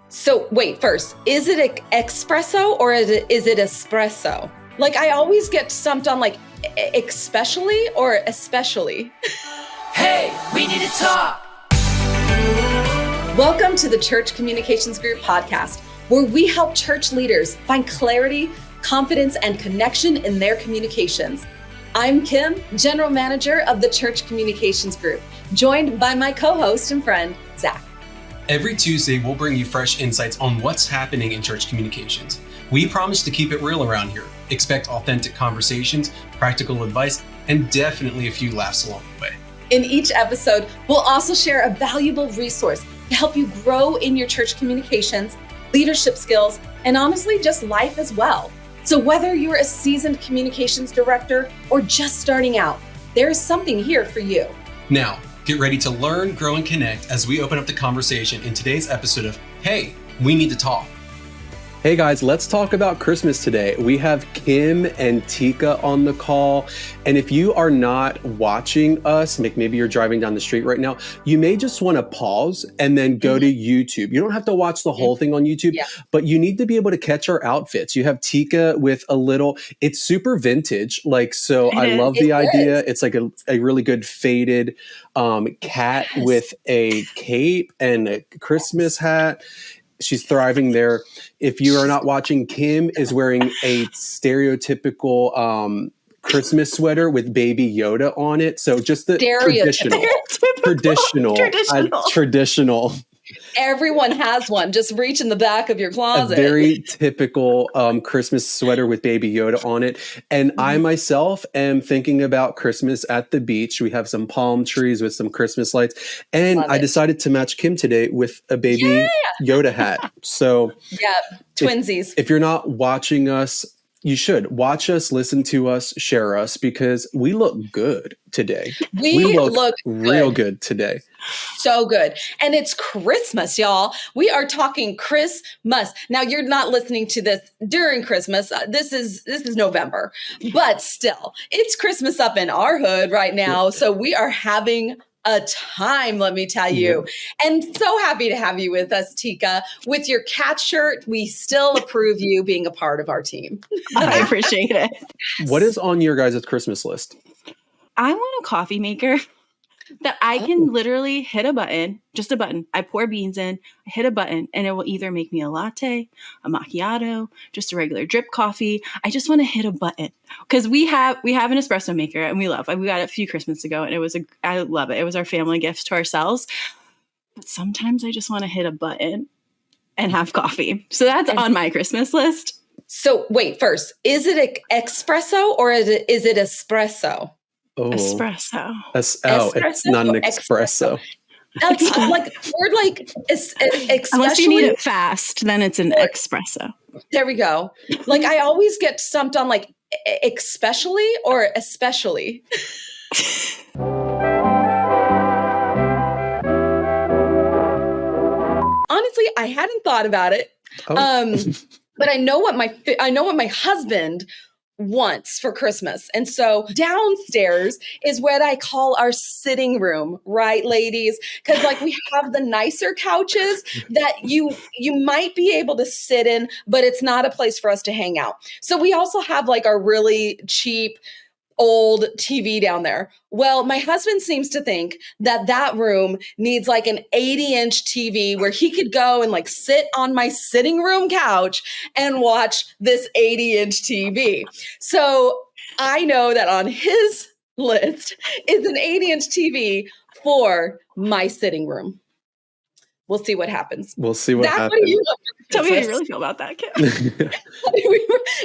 So wait, first, is it espresso or is it espresso? Like I always get stumped on like especially or especially. Hey, we need to talk. Welcome to the Church Communications Group podcast, where we help church leaders find clarity, confidence, and connection in their communications. I'm Kim, General Manager of the Church Communications Group, joined by my co-host and friend, Zac. Every Tuesday, we'll bring you fresh insights on what's happening in church communications. We promise to keep it real around here. Expect authentic conversations, practical advice, and definitely a few laughs along the way. In each episode, we'll also share a valuable resource to help you grow in your church communications, leadership skills, and honestly, just life as well. So whether you're a seasoned communications director or just starting out, there is something here for you. Now, get ready to learn, grow, and connect as we open up the conversation in today's episode of Hey, We Need to Talk. Hey guys, let's talk about Christmas today. We have Kim and Tika on the call. And if you are not watching us, maybe you're driving down the street right now, you may just want to pause and then go to YouTube. You don't have to watch the whole thing on YouTube, but you need to be able to catch our outfits. You have Tika with it's super vintage. I love the idea. It's like a really good faded cat with a cape and a Christmas hat. She's thriving there. If you are not watching, Kim is wearing a stereotypical Christmas sweater with Baby Yoda on it. So just the traditional. Everyone has one. Just reach in the back of your closet. A very typical Christmas sweater with Baby Yoda on it. And I myself am thinking about Christmas at the beach. We have some palm trees with some Christmas lights. And I decided to match Kim today with a Baby Yoda hat. So twinsies. If you're not watching us, you should watch us, listen to us, share us, because we look good today. We look real good today. So good. And it's Christmas, y'all. We are talking Christmas. Now, you're not listening to this during Christmas. This is November, but still, it's Christmas up in our hood right now. So we are having a time, let me tell you. And so happy to have you with us, Tika. With your cat shirt, we still approve you being a part of our team. I appreciate it. What is on your guys' Christmas list? I want a coffee maker that I can literally hit a button, just a button. I pour beans in, I hit a button, and it will either make me a latte, a macchiato, just a regular drip coffee. I just want to hit a button because we have an espresso maker and we got it a few Christmas ago, and I love it. It was our family gift to ourselves. But sometimes I just want to hit a button and have coffee. So that's on my Christmas list. So wait, first, is it espresso or is it espresso? Oh. Espresso. It's not an espresso. Unless you need it fast, then it's an espresso. There we go. I always get stumped on especially or especially. Honestly, I hadn't thought about it. But I know what my husband wants for Christmas. And so downstairs is what I call our sitting room, right, ladies? Because we have the nicer couches that you might be able to sit in, but it's not a place for us to hang out. So we also have our really cheap old TV down there. Well, my husband seems to think that room needs an 80-inch TV where he could go and sit on my sitting room couch and watch this 80-inch TV. So I know that on his list is an 80-inch TV for my sitting room. We'll see what happens. What happens. What do you love? Tell me how you really feel about that, Kim.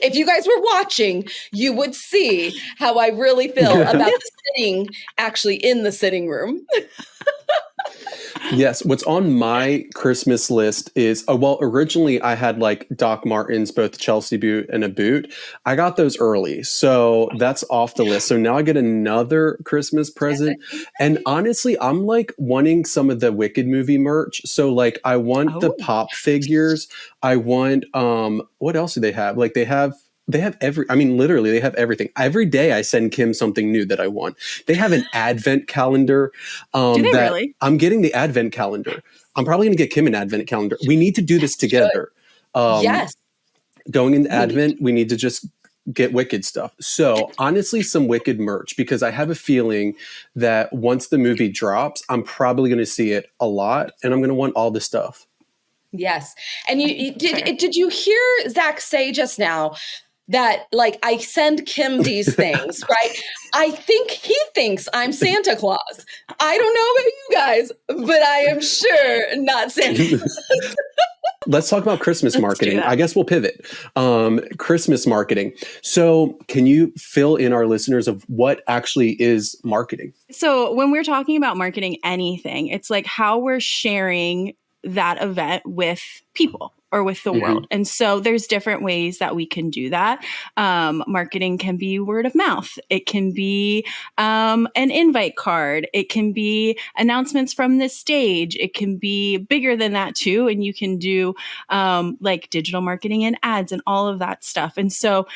If you guys were watching, you would see how I really feel about sitting actually in the sitting room. Yes. What's on my Christmas list is, originally I had Doc Martens, both Chelsea boot and a boot. I got those early. So that's off the list. So now I get another Christmas present. And honestly, I'm wanting some of the Wicked movie merch. So I want the pop figures. I want, what else do they have? They have They have literally they have everything. Every day I send Kim something new that I want. They have an advent calendar. Do they really? I'm getting the advent calendar. I'm probably going to get Kim an advent calendar. We need to do this together. Yes. Going into Advent, we need to just get Wicked stuff. So honestly, some Wicked merch, because I have a feeling that once the movie drops, I'm probably going to see it a lot and I'm going to want all the stuff. Yes. And did you hear Zac say just now that like I send Kim these things, right? I think he thinks I'm Santa Claus. I don't know about you guys, but I am sure not Santa Claus. Let's talk about Christmas marketing. I guess we'll pivot. Christmas marketing. So can you fill in our listeners of what actually is marketing? So when we're talking about marketing anything, it's like how we're sharing that event with people or with the world. And so there's different ways that we can do that. Marketing can be word of mouth. It can be an invite card. It can be announcements from the stage. It can be bigger than that too. And you can do like digital marketing and ads and all of that stuff. And so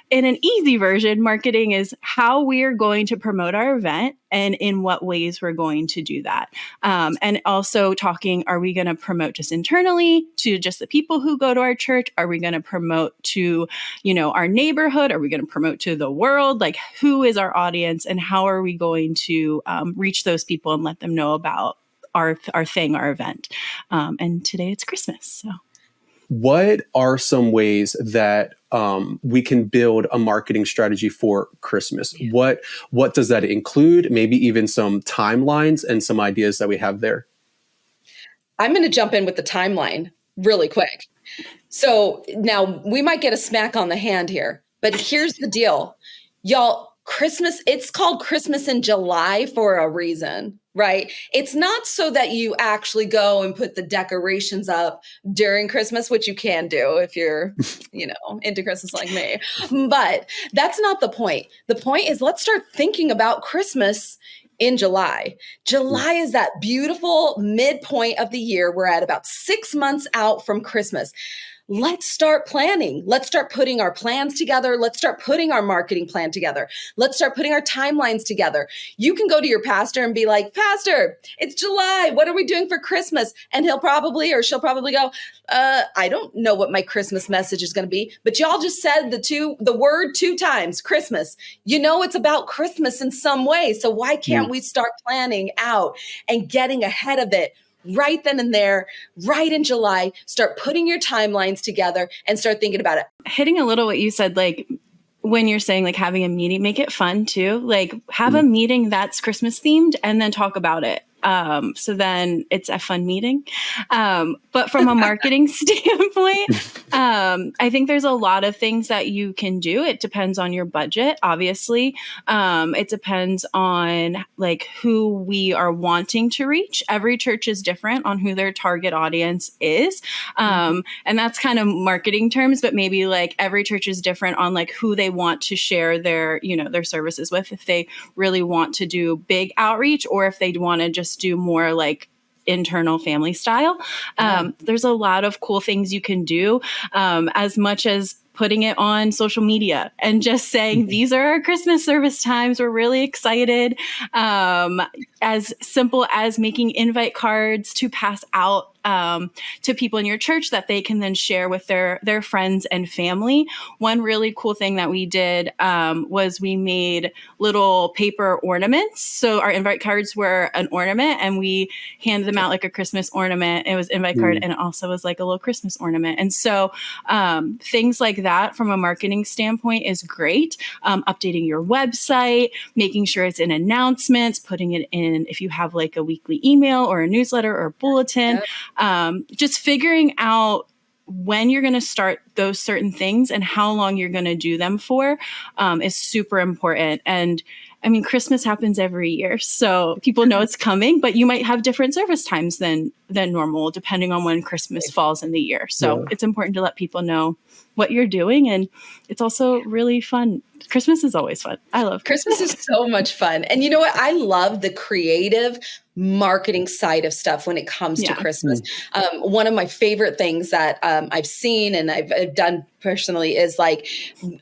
in an easy version, marketing is how we're going to promote our event and in what ways we're going to do that. And also talking, are we going to promote just internally to just the people who go to our church? Are we going to promote to, our neighborhood? Are we going to promote to the world? Like, who is our audience and how are we going to reach those people and let them know about our thing, our event? And today it's Christmas. So what are some ways that we can build a marketing strategy for Christmas? Yeah. What does that include? Maybe even some timelines and some ideas that we have there. I'm going to jump in with the timeline really quick. So now we might get a smack on the hand here, but here's the deal. Y'all, Christmas, it's called Christmas in July for a reason, right? It's not so that you actually go and put the decorations up during Christmas, which you can do if you're, into Christmas like me. But that's not the point. The point is let's start thinking about Christmas in July. July is that beautiful midpoint of the year. We're at about 6 months out from Christmas. Let's start planning. Let's start putting our plans together. Let's start putting our marketing plan together. Let's start putting our timelines together. You can go to your pastor and be like, Pastor, it's July. What are we doing for Christmas? And she'll probably go, I don't know what my Christmas message is going to be, but y'all just said the word 2 times, Christmas. It's about Christmas in some way. So why can't we start planning out and getting ahead of it? Right then and there, right in July, start putting your timelines together and start thinking about it. Hitting a little what you said, like when you're saying like having a meeting, make it fun too. Like have a meeting that's Christmas themed and then talk about it. So then it's a fun meeting. But from a marketing standpoint, I think there's a lot of things that you can do. It depends on your budget, obviously. It depends on like who we are wanting to reach. Every church is different on who their target audience is. And that's kind of marketing terms, but maybe like every church is different on like who they want to share their services with. If they really want to do big outreach or if they want to just do more like internal family style. There's a lot of cool things you can do, as much as putting it on social media and just saying, these are our Christmas service times. We're really excited. As simple as making invite cards to pass out to people in your church that they can then share with their friends and family. One really cool thing that we did was we made little paper ornaments. So our invite cards were an ornament and we handed them out like a Christmas ornament. It was invite card and it also was like a little Christmas ornament. And so things like that from a marketing standpoint is great. Updating your website, making sure it's in announcements, putting it in if you have like a weekly email or a newsletter or a bulletin. Just figuring out when you're going to start those certain things and how long you're going to do them for is super important. And I mean, Christmas happens every year, so people know it's coming, but you might have different service times than normal, depending on when Christmas falls in the year. So it's important to let people know what you're doing. And it's also really fun. Christmas is always fun. I love Christmas is so much fun. And you know what? I love the creative marketing side of stuff when it comes to Christmas. One of my favorite things that I've seen and I've done personally is like,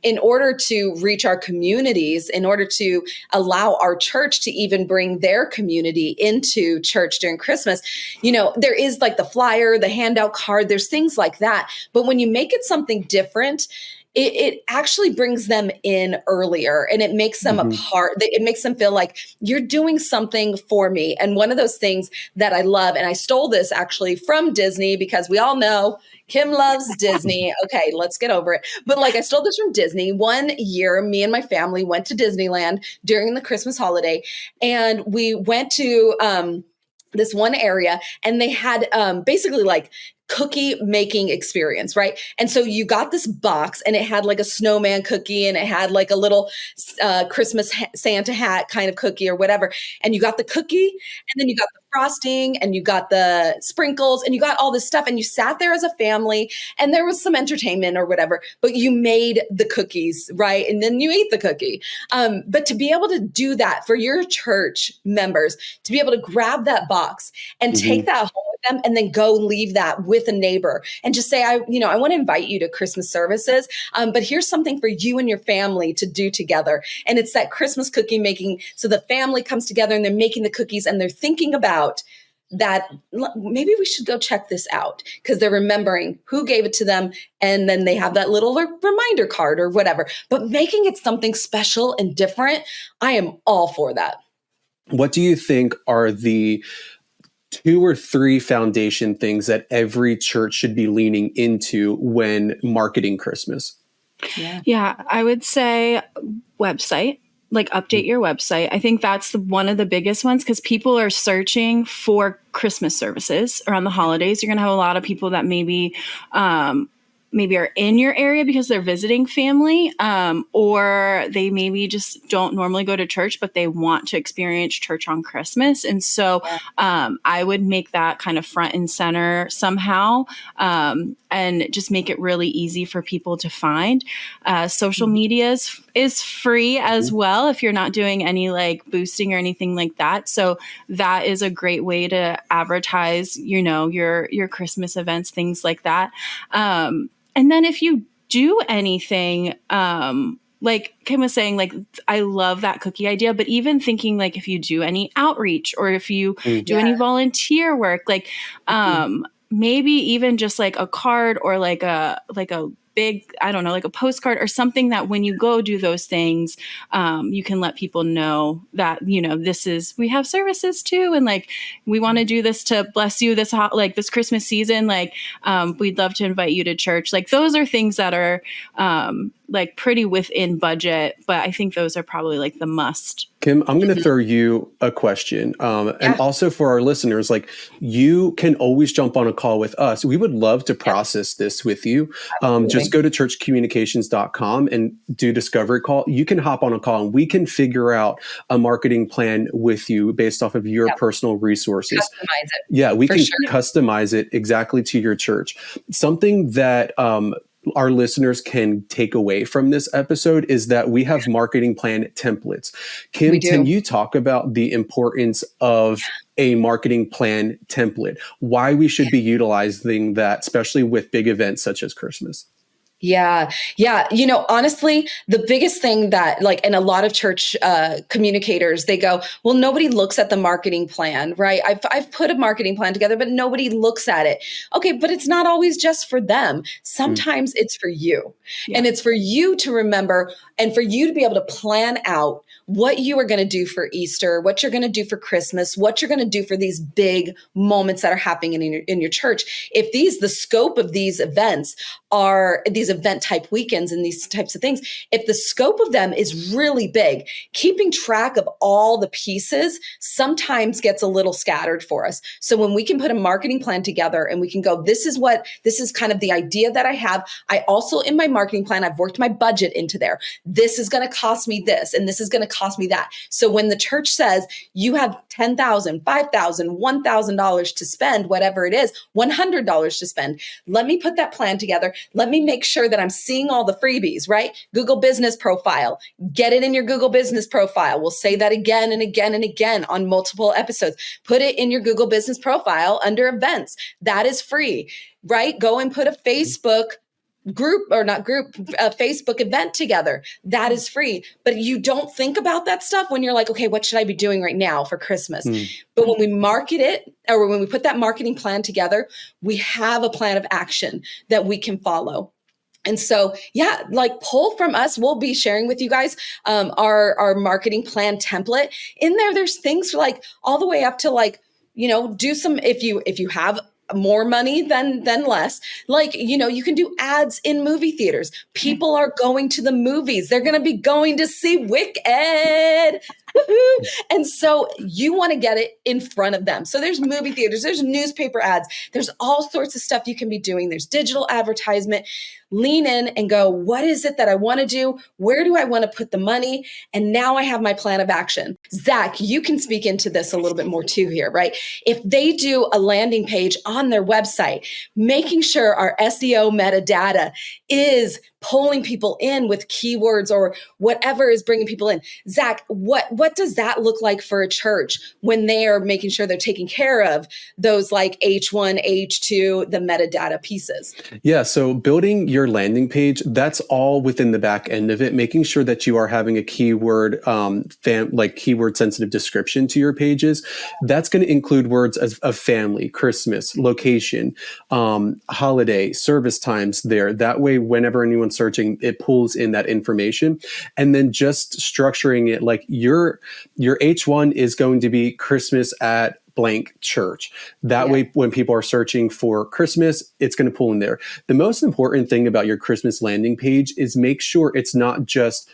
in order to reach our communities, in order to allow our church to even bring their community into church during Christmas, there is like the flyer, the handout card, there's things like that. But when you make it something different, it actually brings them in earlier, and it makes them a part. It makes them feel like you're doing something for me. And one of those things that I love, and I stole this actually from Disney, because we all know Kim loves Disney. Okay, let's get over it. But like, I stole this from Disney. One year, me and my family went to Disneyland during the Christmas holiday, and we went to this one area, and they had basically like cookie making experience, right? And so you got this box, and it had like a snowman cookie, and it had like a little Christmas Santa hat kind of cookie or whatever. And you got the cookie, and then you got the frosting, and you got the sprinkles, and you got all this stuff, and you sat there as a family, and there was some entertainment or whatever, but you made the cookies, right? And then you ate the cookie. But to be able to do that for your church members, to be able to grab that box and take that home with them, and then go leave that with a neighbor and just say, I want to invite you to Christmas services, but here's something for you and your family to do together. And it's that Christmas cookie making. So the family comes together, and they're making the cookies, and they're thinking about that maybe we should go check this out, because they're remembering who gave it to them. And then they have that little reminder card or whatever, but making it something special and different. I am all for that. What do you think are the 2 or 3 foundation things that every church should be leaning into when marketing Christmas? Yeah, I would say website. Like, update your website. I think that's one of the biggest ones, because people are searching for Christmas services around the holidays. You're going to have a lot of people that maybe are in your area because they're visiting family, or they maybe just don't normally go to church, but they want to experience church on Christmas. And so I would make that kind of front and center somehow, and just make it really easy for people to find. Social media is free as well, if you're not doing any like boosting or anything like that. So that is a great way to advertise, your Christmas events, things like that. And then if you do anything, like Kim was saying, like, I love that cookie idea, but even thinking like, if you do any outreach, or if you do any volunteer work, like, maybe even just like a card, or like a big, I don't know, like a postcard or something, that when you go do those things, you can let people know that, we have services too. And like, we want to do this to bless you this Christmas season. Like, we'd love to invite you to church. Like, those are things that are, like pretty within budget, but I think those are probably like the must. Kim, I'm going to throw you a question. And also for our listeners, like, you can always jump on a call with us. We would love to process this with you. Just go to churchcommunications.com and do discovery call. You can hop on a call, and we can figure out a marketing plan with you based off of your personal resources. Customize it. Yeah, we can customize it exactly to your church. Something that our listeners can take away from this episode is that we have marketing plan templates. Kim, can you talk about the importance of a marketing plan template, why we should be utilizing that, especially with big events such as Christmas? Yeah. Honestly, the biggest thing that, like, in a lot of church communicators, they go, well, nobody looks at the marketing plan, right? I've put a marketing plan together, but nobody looks at it. Okay, but it's not always just for them. Sometimes it's for you. And it's for you to remember, and for you to be able to plan out what you are going to do for Easter, what you're going to do for Christmas, what you're going to do for these big moments that are happening in your church. If the scope of these events are these event type weekends and these types of things, if the scope of them is really big, keeping track of all the pieces sometimes gets a little scattered for us. So when we can put a marketing plan together, and we can go, this is kind of the idea that I have. I also, in my marketing plan, I've worked my budget into there. This is going to cost me this, and this is going to cost me that. So when the church says you have $10,000, $5,000, $1,000 to spend, whatever it is, $100 to spend, let me put that plan together. Let me make sure that I'm seeing all the freebies, right? Google Business Profile. Get it in your Google Business Profile. We'll say that again and again and again on multiple episodes. Put it in your Google Business Profile under events. That is free, right? Go and put a Facebook Facebook event together. That is free. But you don't think about that stuff when you're like, okay, what should I be doing right now for Christmas? But when we market it, or when we put that marketing plan together, we have a plan of action that we can follow. And so, yeah, like pull from us. We'll be sharing with you guys our marketing plan template. In there, there's things like all the way up to like, do some, if you have more money than less, like, you can do ads in movie theaters. People are going to the movies. They're going to be going to see Wicked. Woo-hoo. And so you want to get it in front of them. So there's movie theaters, there's newspaper ads, there's all sorts of stuff you can be doing. There's digital advertisement. Lean in and go, what is it that I want to do? Where do I want to put the money? And now I have my plan of action. Zac, you can speak into this a little bit more too here, right? If they do a landing page on their website, making sure our SEO metadata is pulling people in with keywords or whatever is bringing people in. Zac, what does that look like for a church when they are making sure they're taking care of those like H1, H2, the metadata pieces? Yeah, so building your landing page, that's all within the back end of it, making sure that you are having a keyword, keyword sensitive description to your pages. That's going to include words of family, Christmas, location, holiday, service times there. That way, whenever anyone's searching, it pulls in that information. And then just structuring it like your H1 is going to be Christmas at blank church. That way, when people are searching for Christmas, it's going to pull in there. The most important thing about your Christmas landing page is make sure it's not just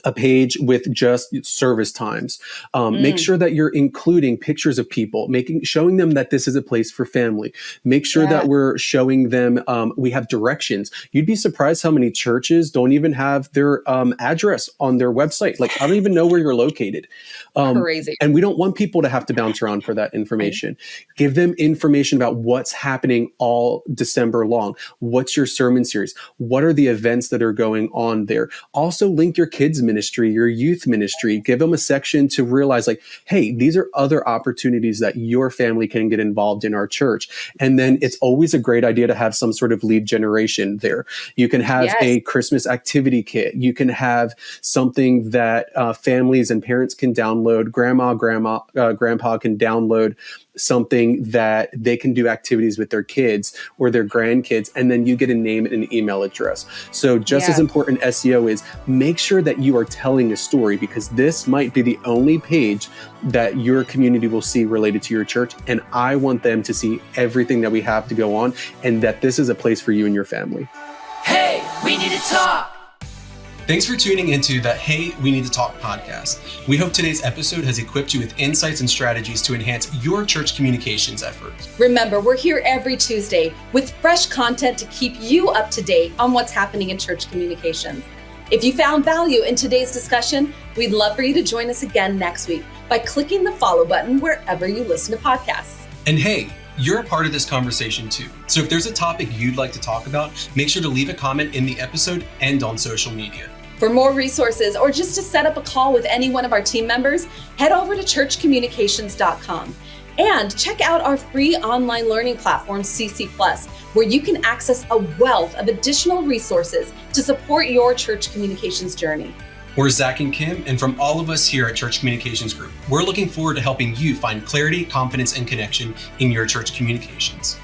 a page with just service times. Make sure that you're including pictures of people, showing them that this is a place for family. Make sure that we're showing them, we have directions. You'd be surprised how many churches don't even have their address on their website. Like, I don't even know where you're located. Crazy. And we don't want people to have to bounce around for that information. Right. Give them information about what's happening all December long. What's your sermon series? What are the events that are going on there? Also link your kids ministry, your youth ministry. Give them a section to realize like, hey, these are other opportunities that your family can get involved in our church. And then it's always a great idea to have some sort of lead generation there. You can have a Christmas activity kit. You can have something that families and parents can download. Grandpa, grandpa can download something that they can do activities with their kids or their grandkids, and then you get a name and an email address. So just as important SEO is, make sure that you are telling a story, because this might be the only page that your community will see related to your church. And I want them to see everything that we have to go on, and that this is a place for you and your family. Hey, we need to talk. Thanks for tuning into the Hey, We Need to Talk podcast. We hope today's episode has equipped you with insights and strategies to enhance your church communications efforts. Remember, we're here every Tuesday with fresh content to keep you up to date on what's happening in church communications. If you found value in today's discussion, we'd love for you to join us again next week by clicking the follow button wherever you listen to podcasts. And hey, you're a part of this conversation too. So if there's a topic you'd like to talk about, make sure to leave a comment in the episode and on social media. For more resources or just to set up a call with any one of our team members, head over to churchcommunications.com and check out our free online learning platform, CC+, where you can access a wealth of additional resources to support your church communications journey. We're Zac and Kim, and from all of us here at Church Communications Group, we're looking forward to helping you find clarity, confidence, and connection in your church communications.